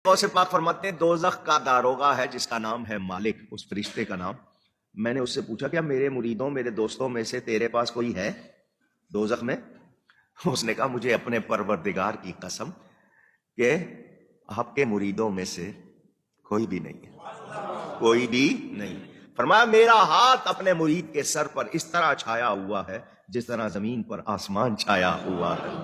غوث پاک فرماتے ہیں دوزخ کا داروغہ ہے جس کا نام ہے مالک، اس فرشتے کا نام. میں نے اس سے پوچھا کیا میرے مریدوں میرے دوستوں میں سے تیرے پاس کوئی ہے دوزخ میں؟ اس نے کہا مجھے اپنے پروردگار کی قسم کہ آپ کے مریدوں میں سے کوئی بھی نہیں ہے، کوئی بھی نہیں. فرمایا میرا ہاتھ اپنے مرید کے سر پر اس طرح چھایا ہوا ہے جس طرح زمین پر آسمان چھایا ہوا ہے.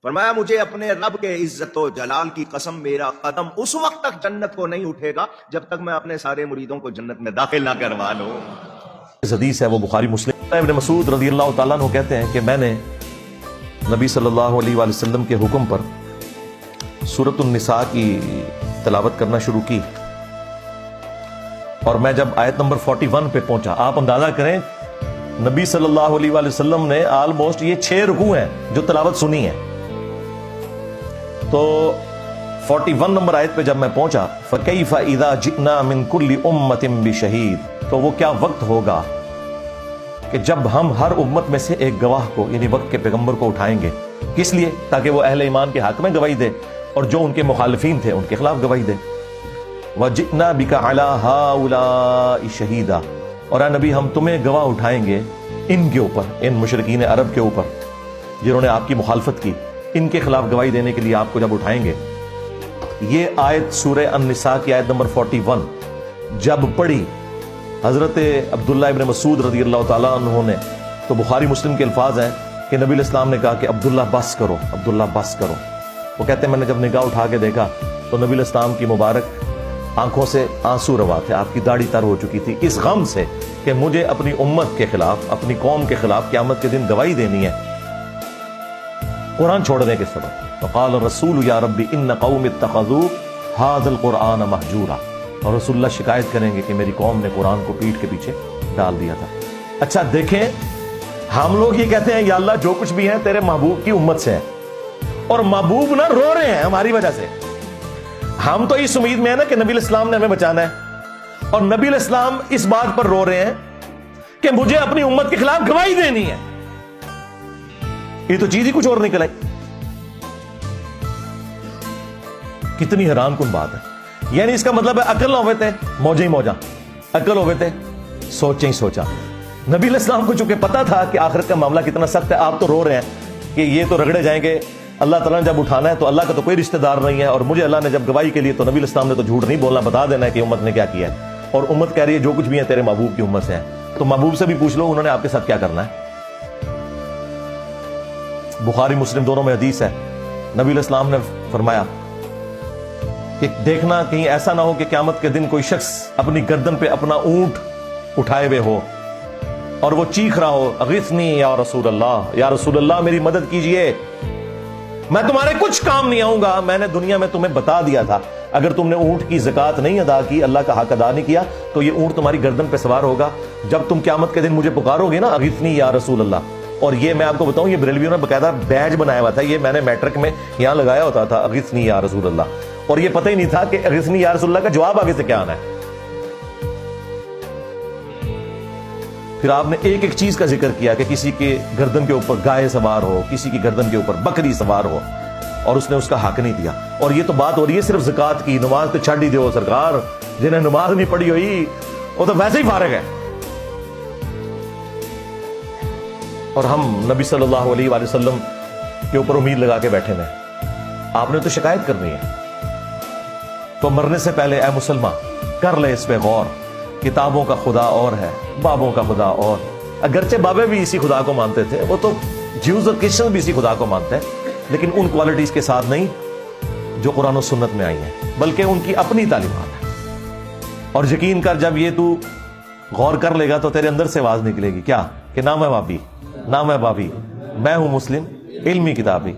فرمایا مجھے اپنے رب کے عزت و جلال کی قسم میرا قدم اس وقت تک جنت کو نہیں اٹھے گا جب تک میں اپنے سارے مریدوں کو جنت میں داخل نہ کروا لوں. حدیث ہے وہ بخاری مسلم. ابن مسعود رضی اللہ تعالیٰ عنہ کہتے ہیں کہ میں نے نبی صلی اللہ علیہ وآلہ وسلم کے حکم پر سورۃ النساء کی تلاوت کرنا شروع کی، اور میں جب آیت نمبر 41 پہ پہنچا، آپ اندازہ کریں نبی صلی اللہ علیہ وآلہ وسلم نے آلموسٹ یہ 6 رکوع ہیں جو تلاوت سنی ہے. تو 41 نمبر آیت پہ جب میں پہنچا فَكَيْفَ إِذَا جِئْنَا مِن كُلِّ أُمَّةٍ بِشَهِيدٍ، تو وہ کیا وقت ہوگا کہ جب ہم ہر امت میں سے ایک گواہ کو یعنی وقت کے پیغمبر کو اٹھائیں گے. کس لیے؟ تاکہ وہ اہل ایمان کے حق میں گواہی دے اور جو ان کے مخالفین تھے ان کے خلاف گواہی دے. وَجِئْنَا بِكَ عَلَىٰ هَٰؤُلَاءِ شَهِيدًا، اور اے نبی ہم تمہیں گواہ اٹھائیں گے ان کے اوپر، ان مشرکین عرب کے اوپر جنہوں نے آپ کی مخالفت کی، ان کے خلاف گواہی دینے کے لیے آپ کو جب اٹھائیں گے. یہ آیت سورہ النساء کی آیت نمبر 41 جب پڑھی حضرت عبداللہ ابن مسعود رضی اللہ تعالیٰ عنہ نے، تو بخاری مسلم کے الفاظ ہیں کہ نبی علیہ السلام نے کہا کہ عبداللہ بس کرو، عبداللہ بس کرو. وہ کہتے ہیں میں نے جب نگاہ اٹھا کے دیکھا تو نبی علیہ السلام کی مبارک آنکھوں سے آنسو روا تھے، آپ کی داڑھی تر ہو چکی تھی اس غم سے کہ مجھے اپنی امت کے خلاف، اپنی قوم کے خلاف قیامت کے دن گواہی دینی ہے قرآن چھوڑنے کے سبب. فقال الرسول یا ربی ان قوم اتخذوا هذا القرآن مہجورا، اور رسول اللہ شکایت کریں گے کہ میری قوم نے قرآن کو پیٹھ کے پیچھے ڈال دیا تھا. اچھا دیکھیں، ہم لوگ یہ کہتے ہیں یا اللہ جو کچھ بھی ہے تیرے محبوب کی امت سے ہے، اور محبوب نہ رو رہے ہیں ہماری وجہ سے. ہم تو اس امید میں ہے نا کہ نبی علیہ السلام نے ہمیں بچانا ہے، اور نبی علیہ السلام اس بات پر رو رہے ہیں کہ مجھے اپنی امت کے خلاف گواہی دینی ہے. یہ تو چیز ہی کچھ اور نکل آئی. کتنی حیران کن بات ہے. یعنی اس کا مطلب ہے عقل نہ ہوئے تھے موجیں ہی موجاں، عقل ہوئے تھے سوچیں ہی سوچا. نبی علیہ السلام کو چونکہ پتا تھا کہ آخرت کا معاملہ کتنا سخت ہے، آپ تو رو رہے ہیں کہ یہ تو رگڑے جائیں گے، اللہ تعالیٰ نے جب اٹھانا ہے تو اللہ کا تو کوئی رشتہ دار نہیں ہے، اور مجھے اللہ نے جب گواہی کے لیے، تو نبی علیہ السلام نے تو جھوٹ نہیں بولنا، بتا دینا ہے کہ امت نے کیا کیا ہے. اور امت کہہ رہی ہے جو کچھ بھی ہے تیرے محبوب کی امت سے ہے. تو محبوب سے بھی پوچھ لو انہوں نے آپ کے ساتھ کیا کرنا ہے. بخاری مسلم دونوں میں حدیث ہے، نبی علیہ السلام نے فرمایا کہ دیکھنا کہیں ایسا نہ ہو کہ قیامت کے دن کوئی شخص اپنی گردن پہ اپنا اونٹ اٹھائے ہوئے ہو اور وہ چیخ رہا ہو اغثنی یا رسول اللہ، یا رسول اللہ میری مدد کیجئے، میں تمہارے کچھ کام نہیں آؤں گا. میں نے دنیا میں تمہیں بتا دیا تھا اگر تم نے اونٹ کی زکوٰۃ نہیں ادا کی، اللہ کا حق ادا نہیں کیا، تو یہ اونٹ تمہاری گردن پہ سوار ہوگا جب تم قیامت کے دن مجھے پکارو گے نا اغثنی یا رسول اللہ. اور یہ میں آپ کو بتاؤں، یہ بریلویوں نے باقاعدہ بیج بنایا ہوا تھا، یہ میں نے میٹرک میں یہاں لگایا ہوتا تھا اغثنی یا رسول اللہ، اور یہ پتہ ہی نہیں تھا کہ اغثنی یا رسول اللہ کا جواب آگے سے کیا آنا ہے. پھر آپ نے ایک ایک چیز کا ذکر کیا کہ کسی کے گردن کے اوپر گائے سوار ہو، کسی کی گردن کے اوپر بکری سوار ہو، اور اس نے اس کا حق نہیں دیا. اور یہ تو بات ہو رہی ہے صرف زکوٰۃ کی، نماز تو چھڑ ہی دو سرکار، جنہیں نماز نہیں پڑھی ہوئی وہ تو ویسے ہی فارغ ہے. اور ہم نبی صلی اللہ علیہ وآلہ وسلم کے اوپر امید لگا کے بیٹھے ہیں. آپ نے تو شکایت کرنی ہے، تو مرنے سے پہلے اے مسلمان کر لے اس پہ غور. کتابوں کا خدا اور ہے، بابوں کا خدا اور. اگرچہ بابے بھی اسی خدا کو مانتے تھے، وہ تو جیوز اور کرسچن بھی اسی خدا کو مانتے ہیں، لیکن ان کوالٹیز کے ساتھ نہیں جو قرآن و سنت میں آئی ہیں، بلکہ ان کی اپنی تعلیمات ہیں. اور یقین کر جب یہ تو غور کر لے گا تو تیرے اندر سے آواز نکلے گی کیا کہ نہ میں بابی، نہ میں بابی، میں ہوں مسلم علمی کتابی.